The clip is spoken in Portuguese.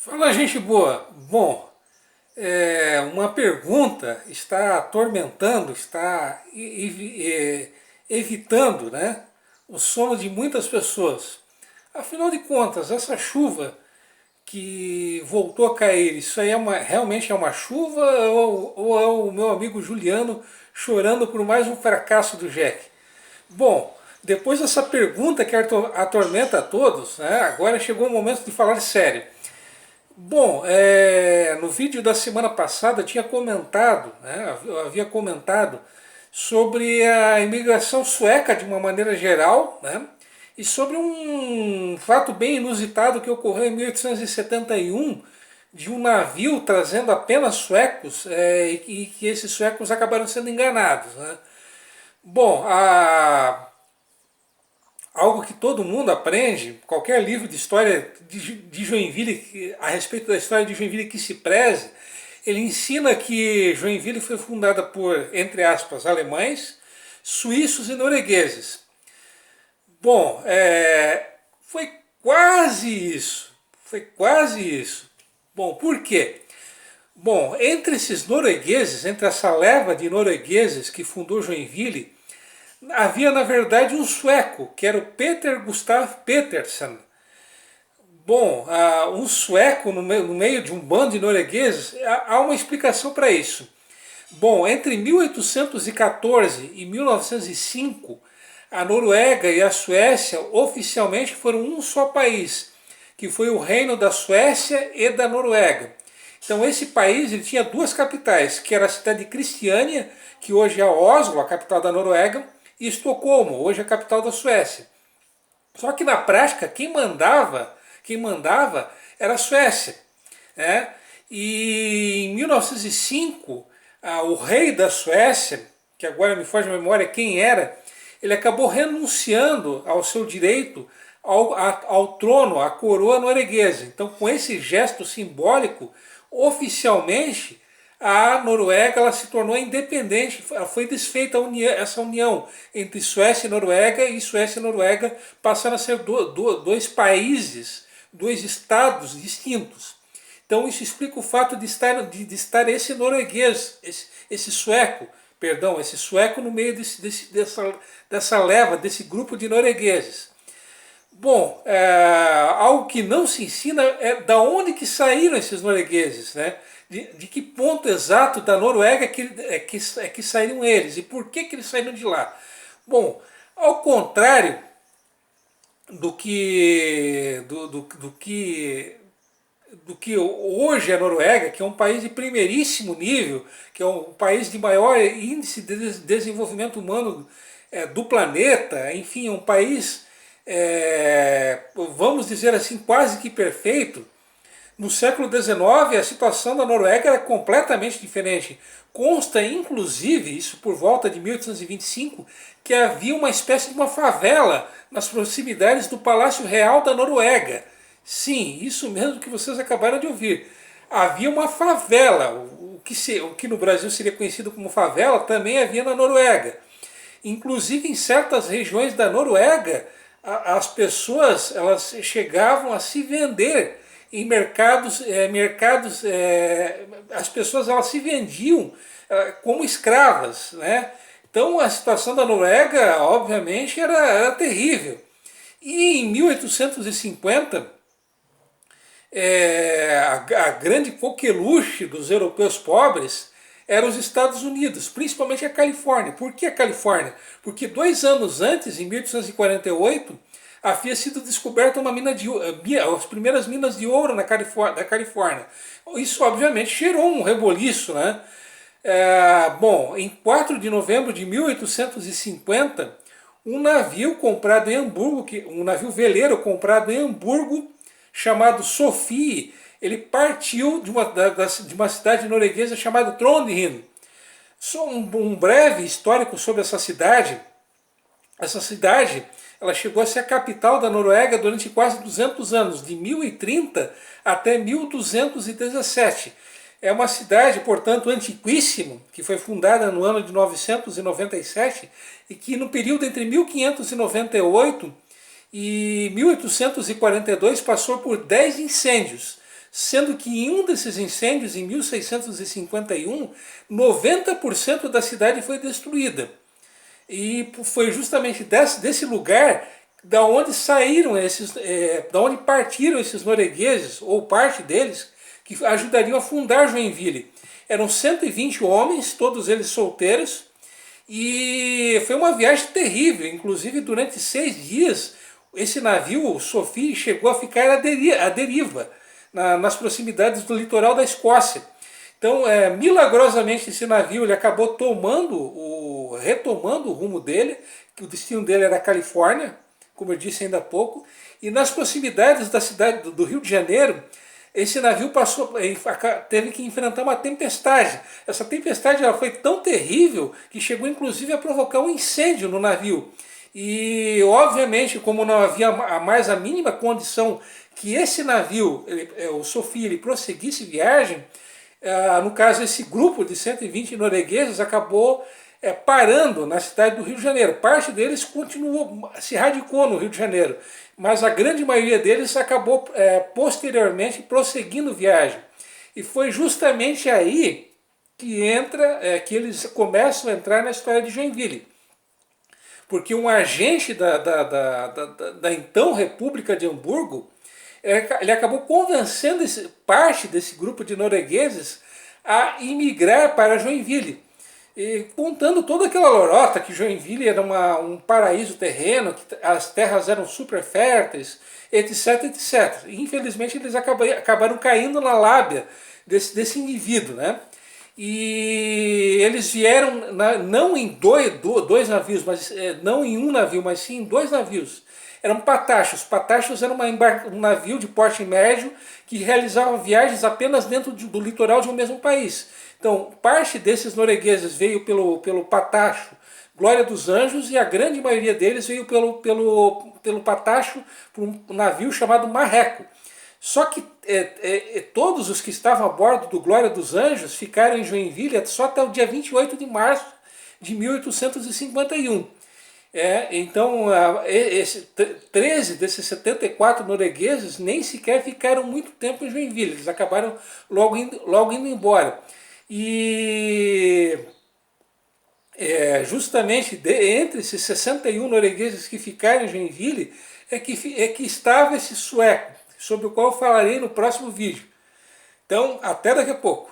Fala, gente boa. Bom, uma pergunta está atormentando, está evitando, né, o sono de muitas pessoas. Afinal de contas, essa chuva que voltou a cair, isso aí realmente é uma chuva ou é o meu amigo Juliano chorando por mais um fracasso do Jack? Bom, depois dessa pergunta que atormenta a todos, né, agora chegou o momento de falar sério. Bom, no vídeo da semana passada eu tinha comentado, né, eu havia comentado sobre a imigração sueca de uma maneira geral, né, e sobre um fato bem inusitado que ocorreu em 1871, de um navio trazendo apenas suecos, e que esses suecos acabaram sendo enganados, né. Bom, algo que todo mundo aprende, qualquer livro de história de Joinville, a respeito da história de Joinville que se preze, ele ensina que Joinville foi fundada por, entre aspas, alemães, suíços e noruegueses. Bom, foi quase isso, foi quase isso. Bom, por quê? Bom, entre esses noruegueses, entre essa leva de noruegueses que fundou Joinville, havia na verdade um sueco, que era o Peter Gustav Petersen. Bom, um sueco no meio de um bando de noruegueses, há uma explicação para isso. Bom, entre 1814 e 1905, a Noruega e a Suécia oficialmente foram um só país, que foi o Reino da Suécia e da Noruega. Então esse país ele tinha duas capitais, que era a cidade de Cristiânia, que hoje é Oslo, a capital da Noruega, e Estocolmo, hoje é a capital da Suécia. Só que na prática quem mandava era a Suécia, né? E em 1905, o rei da Suécia, que agora me foge a memória quem era, ele acabou renunciando ao seu direito ao trono, à coroa norueguesa. Então, com esse gesto simbólico, oficialmente, a Noruega ela se tornou independente, foi desfeita essa união entre Suécia e Noruega passaram a ser dois países, dois estados distintos. Então isso explica o fato de estar esse norueguês, esse sueco, perdão, esse sueco no meio dessa leva, desse grupo de noruegueses. Bom, algo que não se ensina é da onde que saíram esses noruegueses, né? De que ponto exato da Noruega que saíram eles e por que eles saíram de lá. Bom, ao contrário do que hoje é a Noruega, que é um país de primeiríssimo nível, que é um país de maior índice de desenvolvimento humano do planeta, enfim, é um país, vamos dizer assim, quase que perfeito. No século XIX, a situação da Noruega era completamente diferente. Consta, inclusive, isso por volta de 1825, que havia uma espécie de uma favela nas proximidades do Palácio Real da Noruega. Sim, isso mesmo que vocês acabaram de ouvir. Havia uma favela, o que no Brasil seria conhecido como favela, também havia na Noruega. Inclusive em certas regiões da Noruega, as pessoas elas chegavam a se vender em mercados, as pessoas elas se vendiam como escravas, né? Então a situação da Noruega, obviamente, era terrível. E em 1850, a grande coqueluche dos europeus pobres eram os Estados Unidos, principalmente a Califórnia. Por que a Califórnia? Porque 2 anos antes, em 1848, havia sido descoberta uma mina as primeiras minas de ouro da Califórnia. Isso obviamente gerou um reboliço, né? Bom, em 4 de novembro de 1850, um navio comprado em Hamburgo, um navio veleiro comprado em Hamburgo, chamado Sofie, ele partiu de uma cidade norueguesa chamada Trondheim. Só um breve histórico sobre essa cidade. Essa cidade ela chegou a ser a capital da Noruega durante quase 200 anos, de 1030 até 1217. É uma cidade, portanto, antiquíssima, que foi fundada no ano de 997 e que no período entre 1598 e 1842 passou por 10 incêndios. sendo que em um desses incêndios, em 1651, 90% da cidade foi destruída. E foi justamente desse lugar da onde saíram da onde partiram esses noruegueses, ou parte deles, que ajudariam a fundar Joinville. Eram 120 homens, todos eles solteiros, e foi uma viagem terrível. Inclusive, durante 6 dias, esse navio, o Sophie, chegou a ficar à deriva, nas proximidades do litoral da Escócia. Então, milagrosamente, esse navio ele acabou retomando o rumo dele, que o destino dele era a Califórnia, como eu disse ainda há pouco, e nas proximidades da cidade do Rio de Janeiro, esse navio teve que enfrentar uma tempestade. Essa tempestade ela foi tão terrível que chegou inclusive a provocar um incêndio no navio. E obviamente, como não havia mais a mínima condição que esse navio, o Sophie, ele prosseguisse viagem, no caso esse grupo de 120 noruegueses acabou parando na cidade do Rio de Janeiro. Parte deles continuou, se radicou no Rio de Janeiro, mas a grande maioria deles acabou posteriormente prosseguindo viagem. E foi justamente aí que eles começam a entrar na história de Joinville. Porque um agente da então República de Hamburgo, ele acabou convencendo parte desse grupo de noruegueses a imigrar para Joinville. E contando toda aquela lorota que Joinville era um paraíso terreno, que as terras eram super férteis, etc, etc. E, infelizmente eles acabaram caindo na lábia desse indivíduo, né? E eles vieram não em dois navios, mas não em um navio, mas sim em 2 navios. Eram patachos. Patachos era um navio de porte médio que realizava viagens apenas dentro do litoral de um mesmo país. Então, parte desses noruegueses veio pelo patacho Glória dos Anjos e a grande maioria deles veio pelo patacho por um navio chamado Marreco. Só que todos os que estavam a bordo do Glória dos Anjos ficaram em Joinville só até o dia 28 de março de 1851. Então, 13 desses 74 noruegueses nem sequer ficaram muito tempo em Joinville, eles acabaram logo indo embora. E justamente entre esses 61 noruegueses que ficaram em Joinville é que estava esse sueco, sobre o qual eu falarei no próximo vídeo. Então, até daqui a pouco.